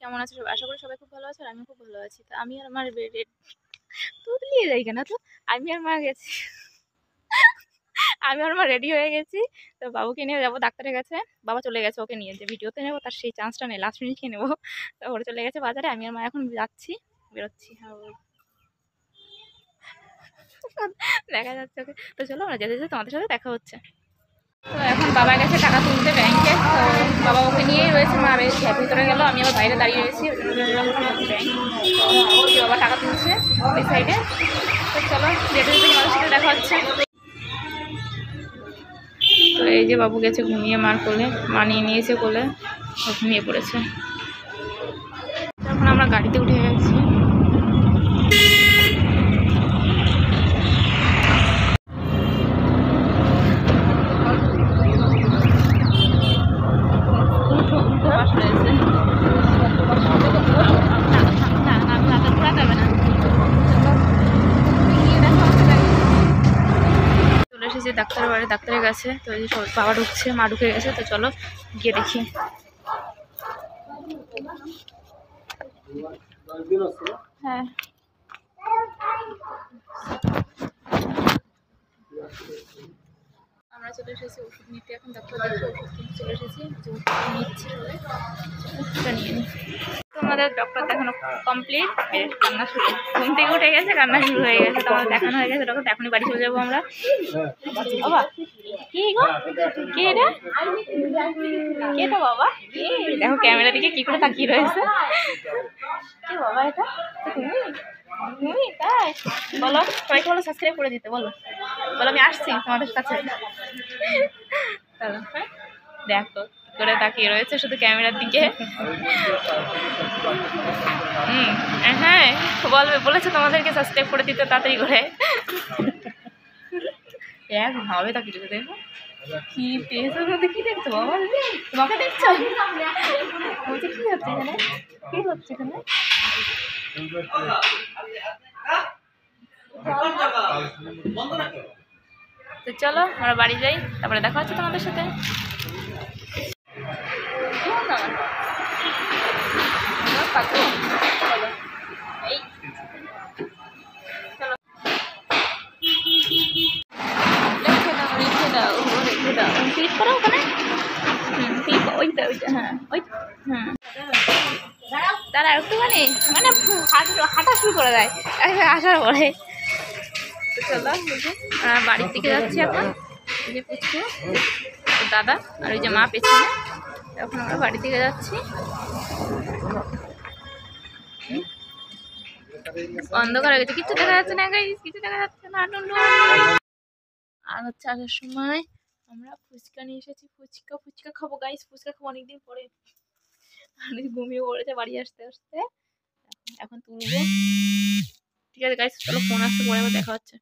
কেমন আছো সবাই? আশা করি সবাই খুব ভালো আছে আর আমিও খুব ভালো আছি। তো আমি আর আমার তুতলিয়ে যাই কেন তো? আমি আর মা গেছি আমি আর মা রেডি হয়ে গেছি। তো বাবুকে নিয়ে যাবো ডাক্তারের কাছে। বাবা চলে গেছে ওকে নিয়ে, যে ভিডিওতে নেবো তার সেই চান্সটা নেই, লাস্ট মিনিটে নেবো। তো ওরা চলে গেছে বাজারে, আমি আর মা এখন যাচ্ছি, বেরোচ্ছি। হ্যাঁ দেখা যাচ্ছে ওকে। তো চলো আমরা যেতে যেতে তোমাদের সাথে দেখা হচ্ছে। তো এখন বাবা গেছে টাকা তুলতে ব্যাংকে, তো বাবা ওকে নিয়েই রয়েছে, মা ভিতরে গেল, আমি আবার বাইরে দাঁড়িয়ে রয়েছি ব্যাংক। তো বাবা টাকা তুলছে ওই সাইডে। তো চলো যেতে যেতে তোমাদের সাথে দেখা হচ্ছে। তো এই যে বাবু গেছে ঘুমিয়ে মার কোলে, মা নিয়ে নিয়েছে কোলে, ঘুমিয়ে পড়েছে। এখন আমরা গাড়িতে উঠে গেছি। চলে এসেছি ডাক্তারের বাড়ি, ডাক্তারের কাছে। তো এই যে বাবা ঢুকছে, মা ঢুকে গেছে। তো চলো গিয়ে দেখি। হ্যাঁ আমরা চলে এসেছি ওষুধ নিতে, এখন ডাক্তার দেখে ওষুধ কিনতে চলে এসেছি। যে ওষুধ নিচ্ছি ওষুধটা নিয়ে নিই। তোমাদের ডক্টর দেখানো কমপ্লিট, কান্না শুরু, ঘুম থেকে উঠে গেছে, কান্না শুরু হয়ে গেছে। তোমাদের দেখানো হয়ে গেছে ডক্টর, এখনই বাড়ি চলে যাবো আমরা। বাবা কি গো, কে এটা, কে এটা বাবা? দেখো ক্যামেরা দিকে কি করে তাকিয়ে রয়েছে। কে বাবা এটা? তুমি তুমি তাই বলো, সবাইকে বলো সাবস্ক্রাইব করে দিতে, বলো বলো আমি আসছি তোমাদের কাছে। চলো হ্যাঁ, দেখো করে তাকিয়ে রয়েছে শুধু ক্যামেরার দিকে। হ্যাঁ বলবে, বলেছে তোমাদেরকে সাবস্ক্রাইব করে দিতে তাড়াতাড়ি করে। এক ভাবে তাকিয়ে রয়েছে, দেখো কি পেয়েছে মধ্যে, কি দেখছো বাবা? তোমাকে দেখছো? বলছে কি হচ্ছে এখানে, কি হচ্ছে এখানে? তো চলো আমরা বাড়ি যাই, তারপরে দেখা হচ্ছে তোমাদের সাথে। এই চলো রেখে দাও রেখে দাও, ক্লিক করো ওখানে। ক্লিক ওইটা ওইটা, হ্যাঁ ওই হুম তারা একটুখানি মানে হাঁটা শুরু করে দেয় আসার পরে। তো চলো বাড়ির দিকে যাচ্ছি এখন। এই যে পুচকু দাদা আর ওই যে মা পেছনে, এখন আমরা বাড়ির দিকে যাচ্ছি। অন্ধকার হয়ে গেছে, কিছু দেখা যাচ্ছে না গাইস, কিছু দেখা যাচ্ছে না। আর হচ্ছে আসার সময় আমরা ফুচকা নিয়ে এসেছি, ফুচকা খাবো গাইস, ফুচকা খাবো অনেকদিন পরে। ঘুমিয়ে পড়েছে বাড়ি আসতে আসতে, এখন তুলবো। ঠিক আছে গাইস চলো, ফোন আসতে পরে আবার দেখা হচ্ছে।